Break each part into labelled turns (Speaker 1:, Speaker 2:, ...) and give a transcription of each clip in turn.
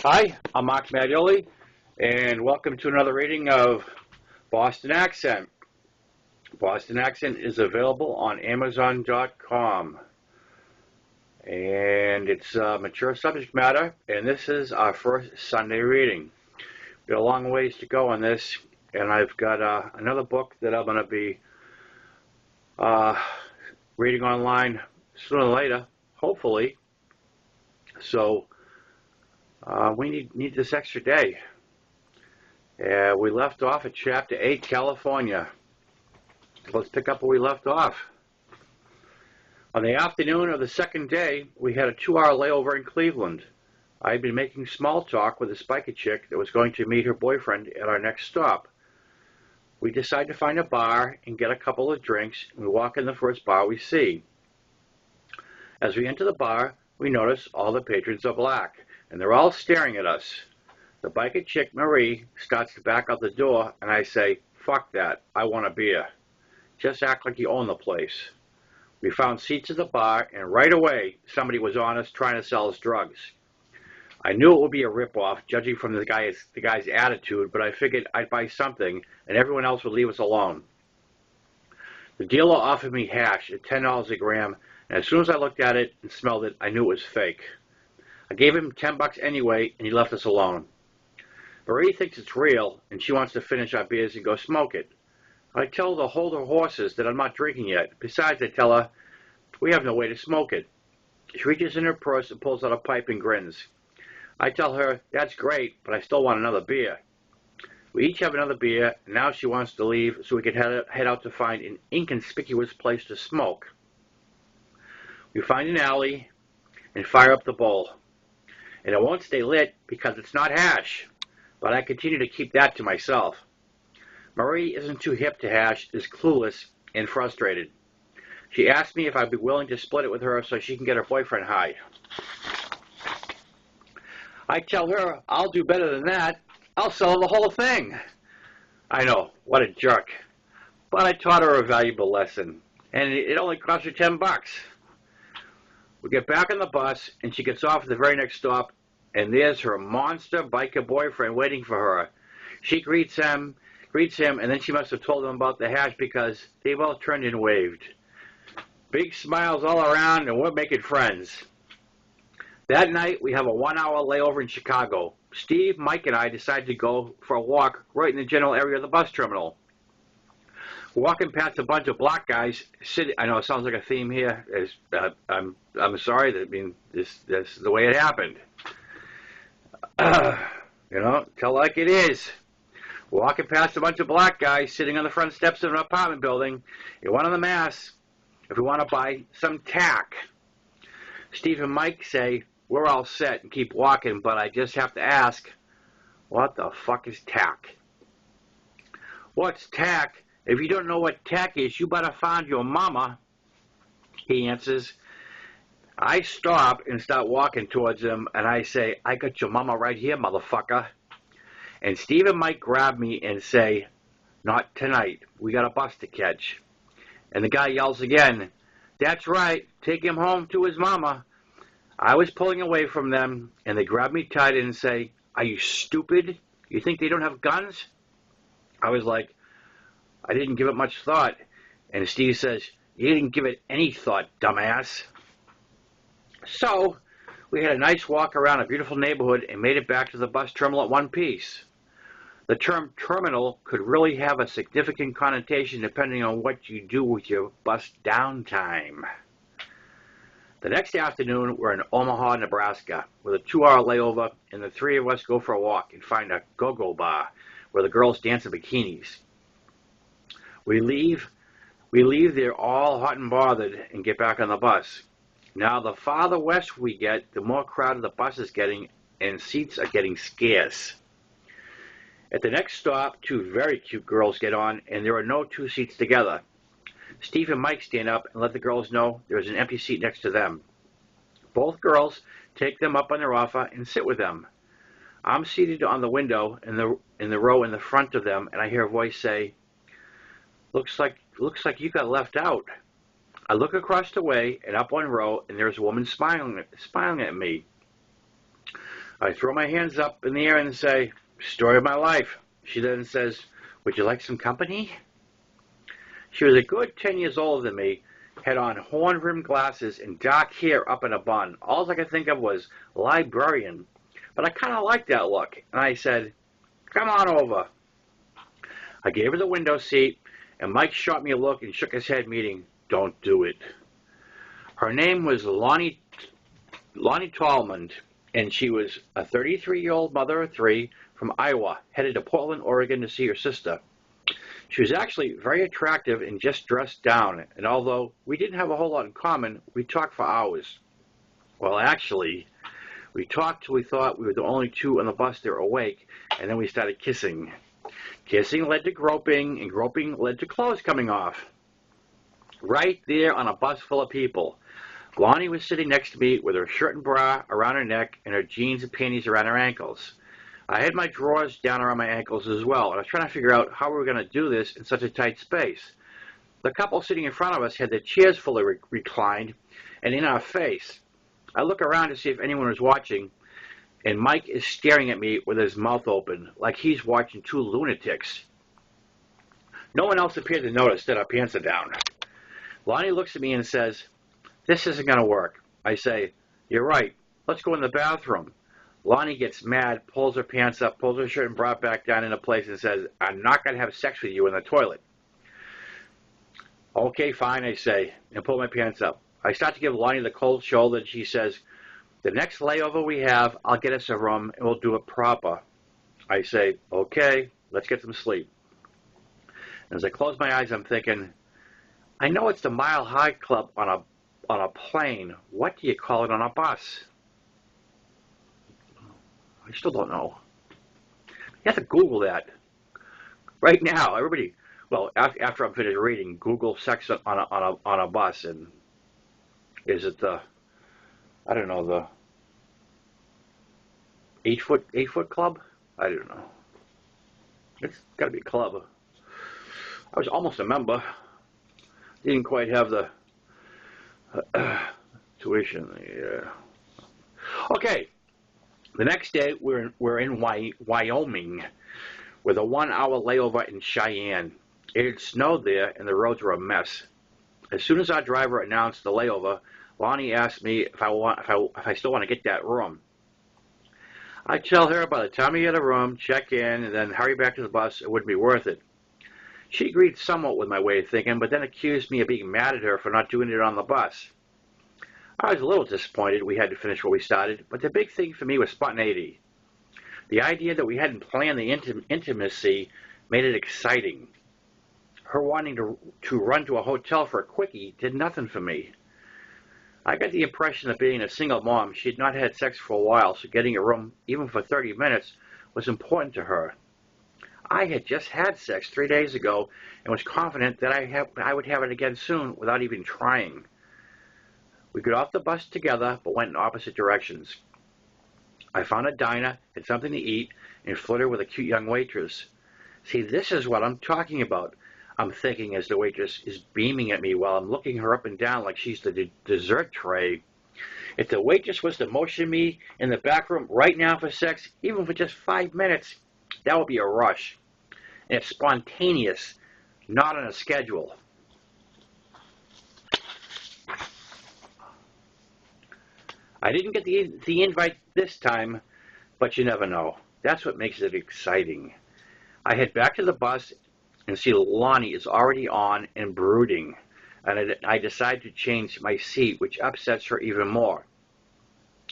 Speaker 1: Hi, I'm Mattioli, and welcome to another reading of Boston Accent. Boston Accent is available on Amazon.com, and it's mature subject matter, and this is our first Sunday reading. We've got a long ways to go on this, and I've got another book that I'm going to be reading online sooner or later, hopefully. So we need this extra day. We left off at Chapter 8, California. Let's pick up where we left off. On the afternoon of the second day, we had a 2-hour layover in Cleveland. I had been making small talk with a spiker chick that was going to meet her boyfriend at our next stop. We decided to find a bar and get a couple of drinks, and we walk in the first bar we see. As we enter the bar, we notice all the patrons are black, and they're all staring at us. The biker chick, Marie, starts to back out the door, and I say, "Fuck that, I want a beer. Just act like you own the place." We found seats at the bar, and right away, somebody was on us trying to sell us drugs. I knew it would be a ripoff, judging from the guy's attitude, but I figured I'd buy something, and everyone else would leave us alone. The dealer offered me hash at $10 a gram, and as soon as I looked at it and smelled it, I knew it was fake. I gave him $10 anyway, and he left us alone. Marie thinks it's real, and she wants to finish our beers and go smoke it. I tell her to hold her horses, that I'm not drinking yet. Besides, I tell her, we have no way to smoke it. She reaches in her purse and pulls out a pipe and grins. I tell her, that's great, but I still want another beer. We each have another beer, and now she wants to leave so we can head out to find an inconspicuous place to smoke. We find an alley and fire up the bowl. And it won't stay lit because it's not hash, but I continue to keep that to myself. Marie isn't too hip to hash, is clueless and frustrated. She asked me if I'd be willing to split it with her so she can get her boyfriend high. I tell her I'll do better than that. I'll sell her the whole thing. I know, what a jerk. But I taught her a valuable lesson, and it only cost her $10. We get back on the bus, and she gets off at the very next stop, and there's her monster biker boyfriend waiting for her. She greets him, and then she must have told him about the hash because they both turned and waved. Big smiles all around, and we're making friends. That night, we have a 1-hour layover in Chicago. Steve, Mike, and I decided to go for a walk right in the general area of the bus terminal. We're walking past a bunch of black guys sitting. I know it sounds like a theme here. I'm sorry. This is the way it happened. Tell like it is. We're walking past a bunch of black guys sitting on the front steps of an apartment building, and one of them asks if we want to buy some tack. Steve and Mike say, we're all set and keep walking, but I just have to ask, what the fuck is tack? What's tack? If you don't know what tack is, you better find your mama, he answers. I stop and start walking towards him, and I say, I got your mama right here, motherfucker. And Steve and Mike grab me and say, not tonight. We got a bus to catch. And the guy yells again, that's right. Take him home to his mama. I was pulling away from them, and they grab me tight and say, are you stupid? You think they don't have guns? I was like, I didn't give it much thought. And Steve says, you didn't give it any thought, dumbass. So, we had a nice walk around a beautiful neighborhood and made it back to the bus terminal at one piece. The term terminal could really have a significant connotation depending on what you do with your bus downtime. The next afternoon, we're in Omaha, Nebraska, with a 2-hour layover, and the three of us go for a walk and find a go-go bar where the girls dance in bikinis. We leave there all hot and bothered and get back on the bus. Now, the farther west we get, the more crowded the bus is getting, and seats are getting scarce. At the next stop, 2 very cute girls get on, and there are no 2 seats together. Steve and Mike stand up and let the girls know there's an empty seat next to them. Both girls take them up on their offer and sit with them. I'm seated on the window in the row in the front of them, and I hear a voice say, looks like you got left out. I look across the way and up one row, and there's a woman smiling at me. I throw my hands up in the air and say, story of my life. She then says, would you like some company? She was a good 10 years older than me, had on horn-rimmed glasses and dark hair up in a bun. All I could think of was librarian. But I kind of liked that look, and I said, come on over. I gave her the window seat, and Mike shot me a look and shook his head, meaning, don't do it. Her name was Lonnie Tallmond, and she was a 33-year-old mother of three from Iowa, headed to Portland, Oregon to see her sister. She was actually very attractive and just dressed down, and although we didn't have a whole lot in common, we talked for hours. Well, actually, we talked till we thought we were the only two on the bus there awake, and then we started kissing. Kissing led to groping, and groping led to clothes coming off. Right there on a bus full of people. Lonnie was sitting next to me with her shirt and bra around her neck and her jeans and panties around her ankles. I had my drawers down around my ankles as well, and I was trying to figure out how we were going to do this in such a tight space. The couple sitting in front of us had their chairs fully reclined and in our face. I look around to see if anyone was watching, and Mike is staring at me with his mouth open, like he's watching two lunatics. No one else appeared to notice that our pants are down. Lonnie looks at me and says, this isn't going to work. I say, you're right, let's go in the bathroom. Lonnie gets mad, pulls her pants up, pulls her shirt and bra back down into place and says, I'm not going to have sex with you in the toilet. Okay, fine, I say, and pull my pants up. I start to give Lonnie the cold shoulder, and she says, the next layover we have, I'll get us a room, and we'll do it proper. I say, okay, let's get some sleep. And as I close my eyes, I'm thinking, I know it's the Mile High Club on a plane. What do you call it on a bus? I still don't know. You have to Google that. Right now, everybody, well, after I'm finished reading, Google sex on a bus, and is it the, I don't know, the 8 foot club? I don't know. It's got to be a club. I was almost a member. Didn't quite have the tuition. Yeah. Okay. The next day, we're in Wyoming with a 1-hour layover in Cheyenne. It had snowed there, and the roads were a mess. As soon as our driver announced the layover, Lonnie asked me if I still want to get that room. I tell her by the time we get a room, check in, and then hurry back to the bus, it wouldn't be worth it. She agreed somewhat with my way of thinking, but then accused me of being mad at her for not doing it on the bus. I was a little disappointed we had to finish what we started, but the big thing for me was spontaneity. The idea that we hadn't planned the intimacy made it exciting. Her wanting to run to a hotel for a quickie did nothing for me. I got the impression that being a single mom, she had not had sex for a while, so getting a room, even for 30 minutes, was important to her. I had just had sex 3 days ago and was confident that I would have it again soon without even trying. We got off the bus together, but went in opposite directions. I found a diner, had something to eat, and flirted with a cute young waitress. See, this is what I'm talking about, I'm thinking as the waitress is beaming at me while I'm looking her up and down like she's the dessert tray. If the waitress was to motion me in the back room right now for sex, even for just 5 minutes, that would be a rush. And it's spontaneous, not on a schedule. I didn't get the invite this time, but you never know. That's what makes it exciting. I head back to the bus and see Lonnie is already on and brooding, and I decide to change my seat, which upsets her even more.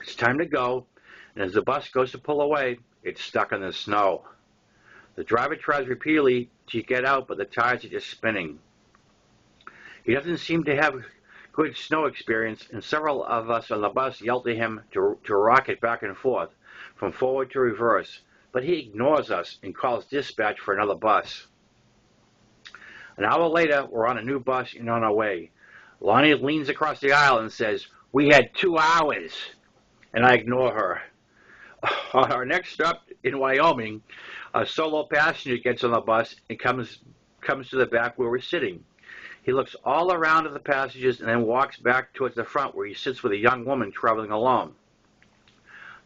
Speaker 1: It's time to go, and as the bus goes to pull away, it's stuck in the snow. The driver tries repeatedly to get out, but the tires are just spinning. He doesn't seem to have good snow experience, and several of us on the bus yelled at him to rock it back and forth, from forward to reverse, but he ignores us and calls dispatch for another bus. An hour later, we're on a new bus and on our way. Lonnie leans across the aisle and says, "We had 2 hours," and I ignore her. On our next stop in Wyoming, a solo passenger gets on the bus and comes to the back where we're sitting. He looks all around at the passengers and then walks back towards the front where he sits with a young woman traveling alone.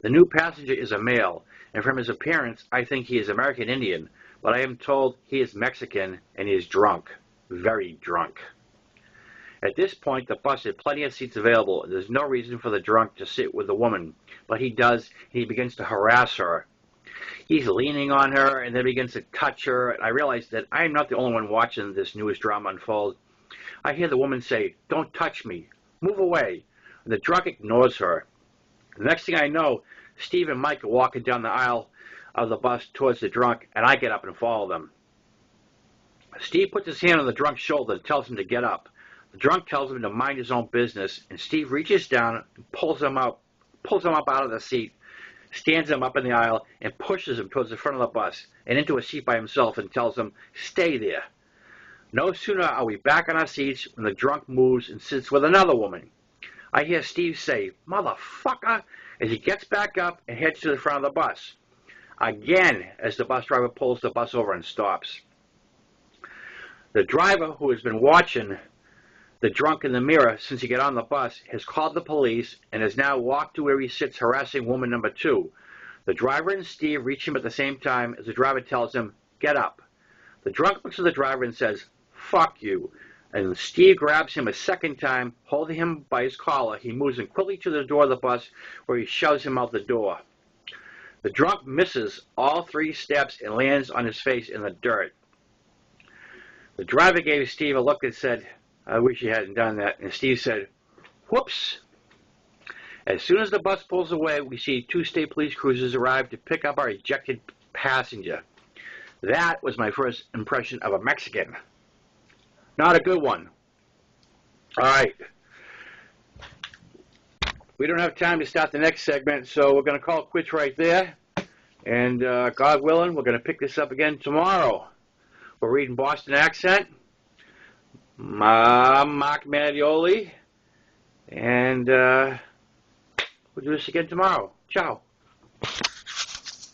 Speaker 1: The new passenger is a male, and from his appearance, I think he is American Indian, but I am told he is Mexican and he is drunk. Very drunk. At this point, the bus had plenty of seats available. There's no reason for the drunk to sit with the woman, but he does, and he begins to harass her. He's leaning on her and then begins to touch her, and I realize that I am not the only one watching this newest drama unfold. I hear the woman say, "Don't touch me. Move away." And the drunk ignores her. The next thing I know, Steve and Mike are walking down the aisle of the bus towards the drunk, and I get up and follow them. Steve puts his hand on the drunk's shoulder and tells him to get up. The drunk tells him to mind his own business, and Steve reaches down and pulls him up out of the seat, stands him up in the aisle, and pushes him towards the front of the bus and into a seat by himself and tells him, "Stay there." No sooner are we back on our seats when the drunk moves and sits with another woman. I hear Steve say, "Motherfucker," as he gets back up and heads to the front of the bus. Again, as the bus driver pulls the bus over and stops. The driver, who has been watching the drunk in the mirror since he got on the bus, has called the police and has now walked to where he sits harassing woman number 2. The driver and Steve reach him at the same time as the driver tells him, "Get up." The drunk looks at the driver and says, "Fuck you." And Steve grabs him a second time, holding him by his collar. He moves him quickly to the door of the bus, where he shoves him out the door. The drunk misses all 3 steps and lands on his face in the dirt. The driver gave Steve a look and said, "I wish you hadn't done that." And Steve said, "Whoops." As soon as the bus pulls away, we see 2 state police cruisers arrive to pick up our ejected passenger. That was my first impression of a Mexican. Not a good one. All right. We don't have time to start the next segment, so we're going to call it quits right there. And God willing, we're going to pick this up again tomorrow. We're reading Boston Accent. Mark Mattioli. And we'll do this again tomorrow. Ciao.